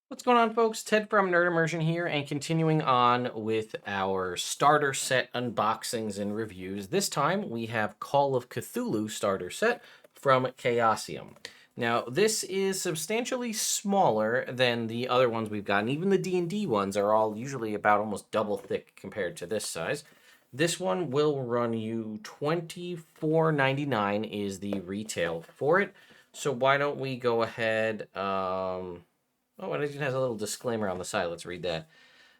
What's going on, folks? Ted from Nerd Immersion here, and continuing on with our starter set unboxings and reviews. This time we have Call of Cthulhu starter set from Chaosium. Now, this is substantially smaller than the other ones we've gotten. Even the D&D ones are all usually about almost double thick compared to this size. This one will run you $24.99 is the retail for it. So why don't we go ahead... Oh, and it has a little disclaimer on the side. Let's read that.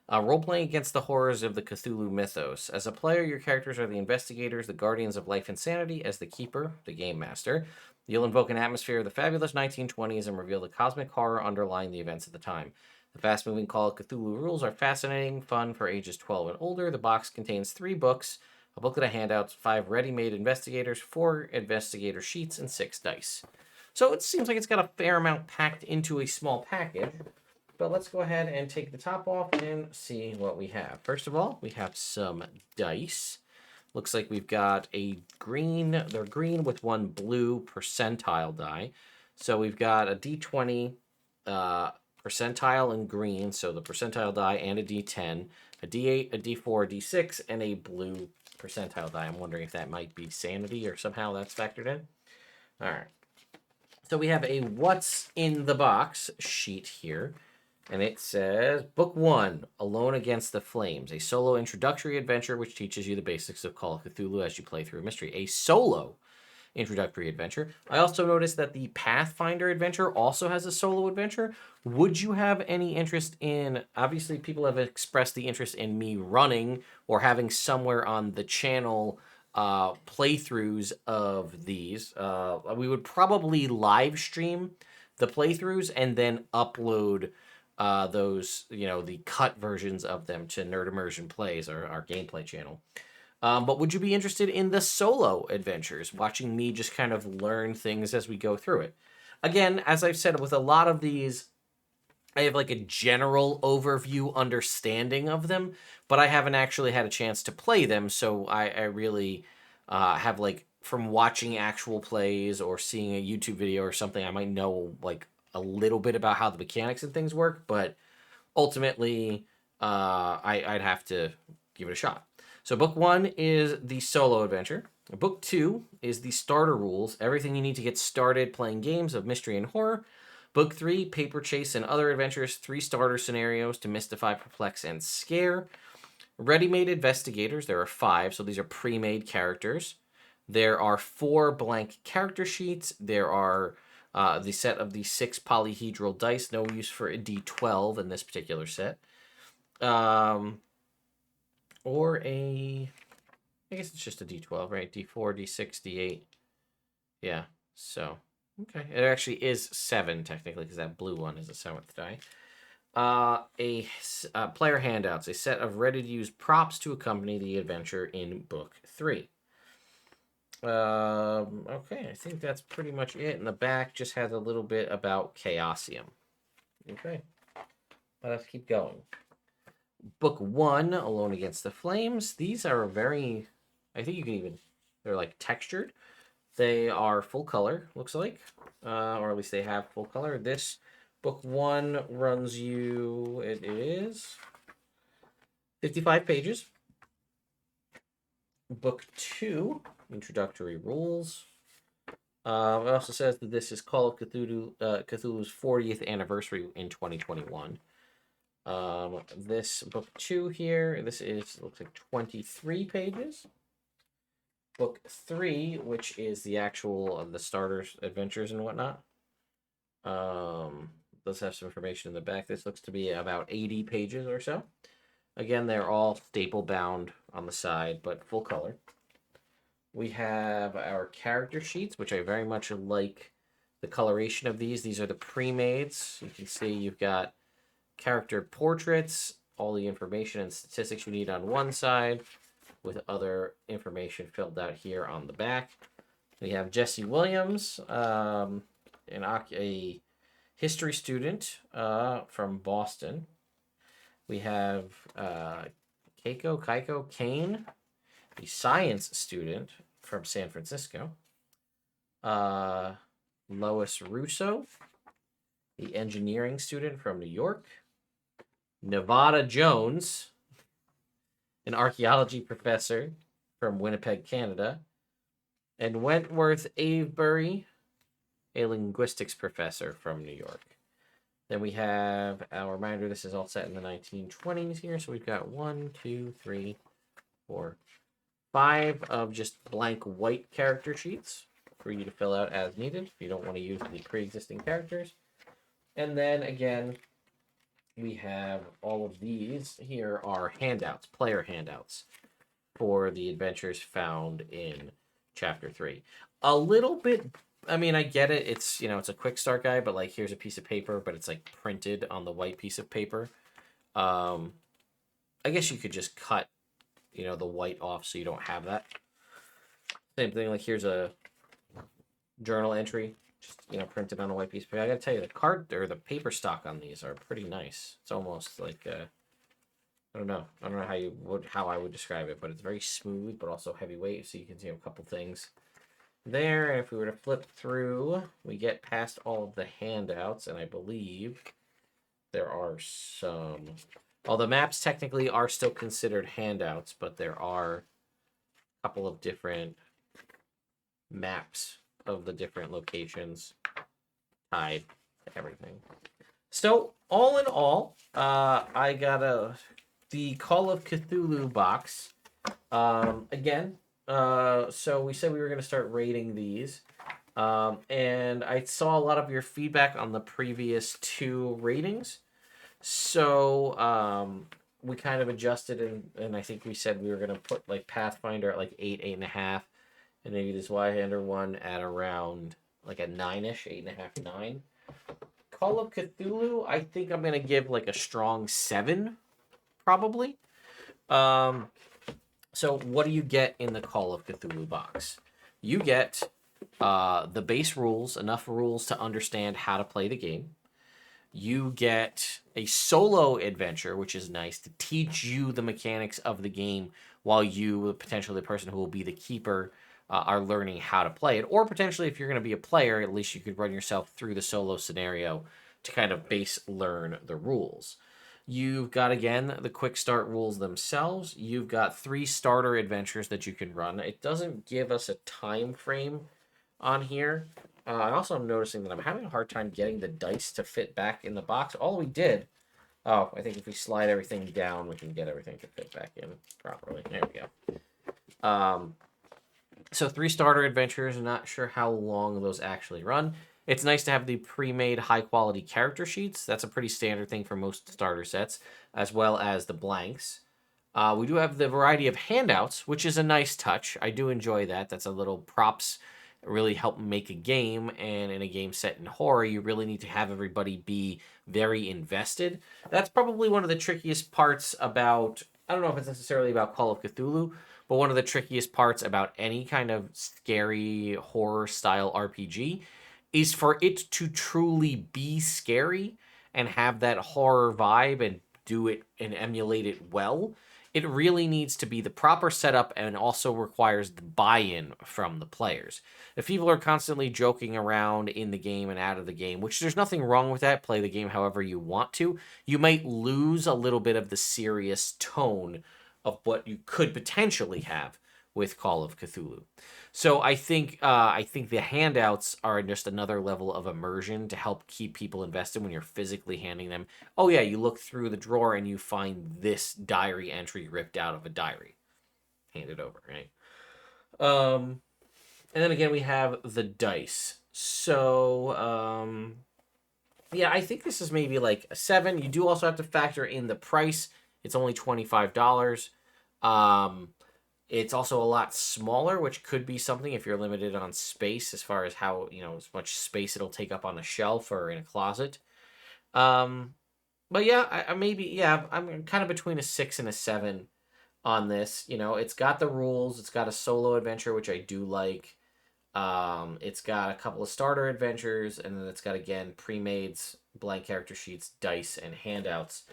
Role playing against the horrors of the Cthulhu mythos. As a player, your characters are the investigators, the guardians of life and sanity. As the keeper, the game master, you'll invoke an atmosphere of the fabulous 1920s and reveal the cosmic horror underlying the events of the time. The fast moving Call of Cthulhu rules are fascinating, fun for ages 12 and older. The box contains 3 books, a booklet of handouts, 5 ready made investigators, 4 investigator sheets, and 6 dice. So it seems like it's got a fair amount packed into a small package. But let's go ahead and take the top off and see what we have. First of all, we have some dice. Looks like we've got a green. They're green with one blue percentile die. So we've got a D20 percentile in green, so the percentile die, and a D10, a D8, a D4, a D6, and a blue percentile die. I'm wondering if that might be sanity or somehow that's factored in. All right. So we have a what's in the box sheet here, and it says Book 1, Alone Against the Flames, a solo introductory adventure which teaches you the basics of Call of Cthulhu as you play through a mystery. A solo introductory adventure. I also noticed that the Pathfinder adventure also has a solo adventure. Would you have any interest in, obviously people have expressed the interest in me running or having somewhere on the channel playthroughs of these. We would probably live stream the playthroughs and then upload those, the cut versions of them to Nerd Immersion Plays, our gameplay channel. But would you be interested in the solo adventures, watching me just kind of learn things as we go through it? Again, as I've said, with a lot of these, I have like a general overview understanding of them, but I haven't actually had a chance to play them, so I really have like from watching actual plays or seeing a YouTube video or something, I might know like a little bit about how the mechanics and things work, but ultimately I'd have to give it a shot. So book 1 is the solo adventure. Book 2 is the starter rules, everything you need to get started playing games of mystery and horror. Book 3, Paper Chase and Other Adventures, 3 starter scenarios to mystify, perplex, and scare. Ready-made investigators, there are 5, so these are pre-made characters. There are 4 blank character sheets. There are the set of the 6 polyhedral dice, no use for a D12 in this particular set. Or I guess it's just a D12, right? D4, D6, D8. Yeah, so... Okay, it actually is 7 technically because that blue one is a 7th die. Player handouts, a set of ready-to-use props to accompany the adventure in Book 3. Okay, I think that's pretty much it. In the back just has a little bit about Chaosium. Okay, let's keep going. Book 1, Alone Against the Flames. These are very, I think you can even, they're like textured. They are full color, looks like, or at least they have full color. This book 1 runs you, it is 55 pages. Book 2, Introductory Rules. It also says that this is Call of Cthulhu, Cthulhu's 40th anniversary in 2021. This book 2 here, this looks like 23 pages. Book 3, which is the actual the starters, adventures, and whatnot. Does have some information in the back. This looks to be about 80 pages or so. Again, they're all staple bound on the side, but full color. We have our character sheets, which I very much like the coloration of these. These are the pre-mades. You can see you've got character portraits, all the information and statistics you need on one side, with other information filled out here on the back. We have Jesse Williams, a history student from Boston. We have Kaiko Kane, a science student from San Francisco. Lois Russo, the engineering student from New York. Nevada Jones, an archaeology professor from Winnipeg, Canada. And Wentworth Avebury, a linguistics professor from New York. Then we have our reminder, this is all set in the 1920s here. So we've got 1, 2, 3, 4, 5 of just blank white character sheets for you to fill out as needed if you don't want to use the pre-existing characters. And then again, we have all of these. Here are handouts, player handouts for the adventures found in Chapter 3. A little bit, I mean, I get it. It's, it's a quick start guide, but like here's a piece of paper, but it's like printed on the white piece of paper. I guess you could just cut, the white off so you don't have that. Same thing, like here's a journal entry, just, printed on a white piece of paper. I gotta tell you, the card or the paper stock on these are pretty nice. It's almost like, I don't know how I would describe it, but it's very smooth, but also heavyweight. So you can see a couple things there. And if we were to flip through, we get past all of the handouts, and I believe there are some. Well, the maps technically are still considered handouts, but there are a couple of different maps of the different locations tied to everything. So all in all, I got the Call of Cthulhu box. Again, so we said we were going to start rating these. And I saw a lot of your feedback on the previous 2 ratings. So we kind of adjusted, and I think we said we were going to put like Pathfinder at like 8, 8.5, and maybe this Wyhander one at around like a 9-ish, 8.5, 9. Call of Cthulhu, I think I'm going to give like a strong 7, probably. So what do you get in the Call of Cthulhu box? You get the base rules, enough rules to understand how to play the game. You get a solo adventure, which is nice, to teach you the mechanics of the game while you, potentially the person who will be the keeper, are learning how to play it. Or potentially, if you're going to be a player, at least you could run yourself through the solo scenario to kind of base learn the rules. You've got, again, the quick start rules themselves. You've got 3 starter adventures that you can run. It doesn't give us a time frame on here. I also am noticing that I'm having a hard time getting the dice to fit back in the box. All we did, I think if we slide everything down, we can get everything to fit back in properly. There we go. So 3 starter adventures. Not sure how long those actually run. It's nice to have the pre-made high-quality character sheets. That's a pretty standard thing for most starter sets, as well as the blanks. We do have the variety of handouts, which is a nice touch. I do enjoy that. That's a little props really help make a game, and in a game set in horror, you really need to have everybody be very invested. That's probably one of the trickiest parts about, I don't know if it's necessarily about Call of Cthulhu, but one of the trickiest parts about any kind of scary horror style RPG is for it to truly be scary and have that horror vibe and do it and emulate it well. It really needs to be the proper setup and also requires the buy-in from the players. If people are constantly joking around in the game and out of the game, which there's nothing wrong with that, play the game however you want to, you might lose a little bit of the serious tone of what you could potentially have with Call of Cthulhu. So I think the handouts are just another level of immersion to help keep people invested when you're physically handing them. Oh yeah, you look through the drawer and you find this diary entry ripped out of a diary. Hand it over, right? And then again we have the dice. So yeah, I think this is maybe like a 7. You do also have to factor in the price. It's only $25. It's also a lot smaller, which could be something if you're limited on space as far as how, as much space it'll take up on a shelf or in a closet. But yeah, I'm kind of between a 6 and a 7 on this. It's got the rules. It's got a solo adventure, which I do like. It's got a couple of starter adventures, and then it's got, again, pre-mades, blank character sheets, dice, and handouts.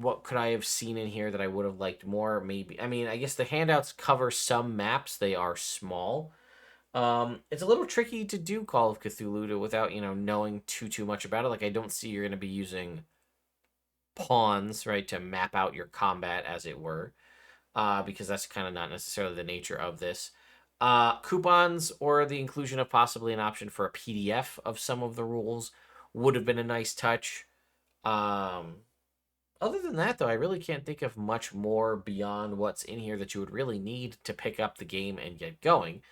What could I have seen in here that I would have liked more? Maybe. I mean, I guess the handouts cover some maps. They are small. It's a little tricky to do Call of Cthulhu without, knowing too much about it. Like, I don't see you're going to be using pawns, right, to map out your combat, as it were, because that's kind of not necessarily the nature of this. Coupons or the inclusion of possibly an option for a PDF of some of the rules would have been a nice touch. Um, Other than that, though, I really can't think of much more beyond what's in here that you would really need to pick up the game and get going.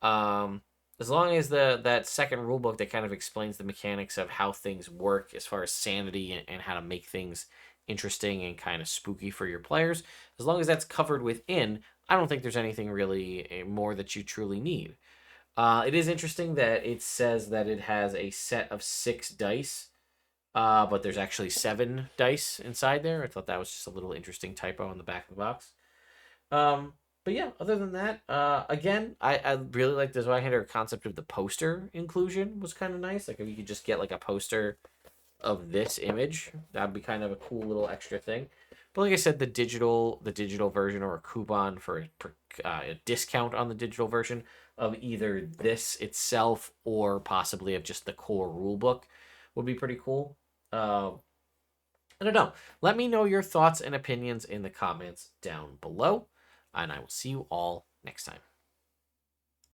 Um, as long as that second rule book that kind of explains the mechanics of how things work as far as sanity and how to make things interesting and kind of spooky for your players, as long as that's covered within, I don't think there's anything really more that you truly need. It is interesting that it says that it has a set of 6 dice, but there's actually 7 dice inside there. I thought that was just a little interesting typo on the back of the box. But yeah, other than that, again, I really like the Zweihander concept of the poster inclusion was kind of nice. Like if you could just get like a poster of this image, that'd be kind of a cool little extra thing. But like I said, the digital version or a coupon for a discount on the digital version of either this itself or possibly of just the core rule book would be pretty cool. I don't know. Let me know your thoughts and opinions in the comments down below, and I will see you all next time.